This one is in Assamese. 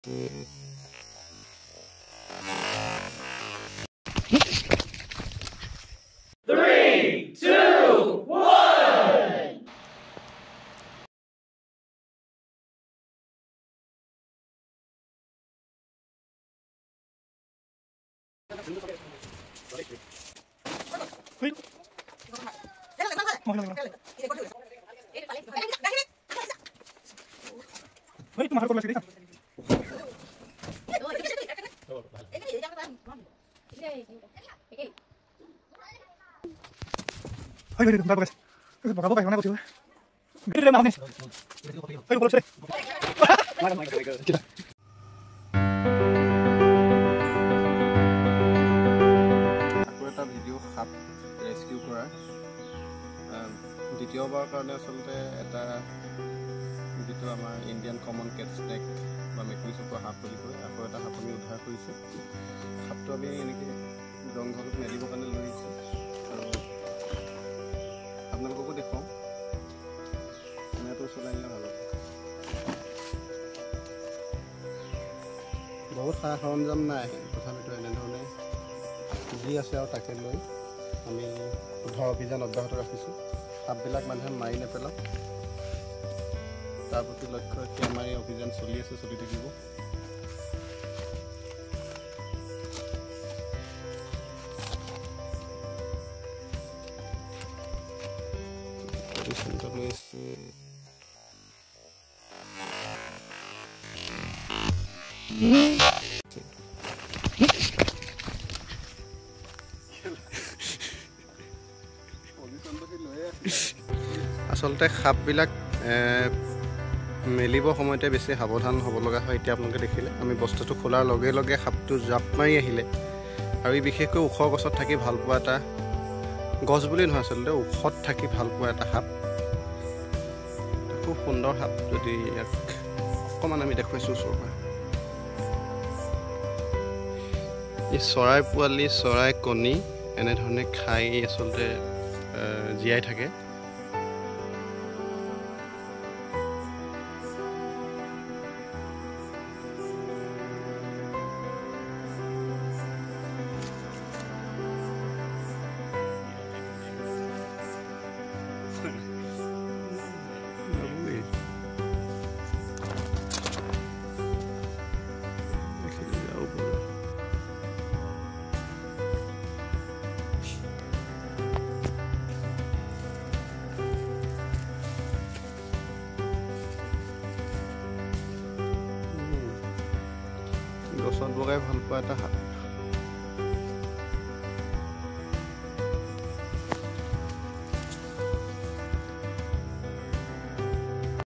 3, 2, 1. ভিডিঅ' সাপ ৰেস্কিউ কৰা দ্বিতীয়বাৰৰ কাৰণে আচলতে এটা যিটো আমাৰ ইণ্ডিয়ান কমন কেট স্নেক বা মেকুৰী চকুৱা সাপ বুলি কয় আকৌ এটা সাপ আমি উদ্ধাৰ কৰিছোঁ। সাপটো আমি এনেকৈ জংঘলত মেলিবৰ কাৰণে লৈ আহিছোঁ আৰু আপোনালোককো দেখুৱাওঁ। কেমেৰাটো চলাই আহিলে ভাল হ'ব। বহুত সা সৰঞ্জাম নাই, তথাপিতো এনেধৰণে যি আছে আৰু তাকে লৈ আমি উদ্ধাৰ অভিযান অব্যাহত ৰাখিছোঁ। সাপবিলাক মানুহে মাৰি নেপেলাওক, তাৰ প্ৰতি লক্ষ্য ৰাখি আমাৰ এই অভিযান চলি আছে, চলি থাকিব। আচলতে সাপবিলাক মেলিবৰ সময়তে বেছি সাৱধান হ'ব লগা হয়। এতিয়া আপোনালোকে দেখিলে আমি বস্তুটো খোলাৰ লগে লগে সাপটো জাপ মাৰি আহিলে আৰু ই বিশেষকৈ ওখ গছত থাকি ভাল পোৱা এটা গছ বুলি নহয়, আচলতে ওখত থাকি ভাল পোৱা এটা সাপ। খুব সুন্দৰ সাপ। যদি ইয়াক অকণমান আমি দেখুৱাইছোঁ ওচৰৰ পৰা। এই চৰাই পোৱালি, চৰাই কণী এনেধৰণে খাই আচলতে জীয়াই থাকে। গছত বগাই ভাল পোৱা এটা সাপ।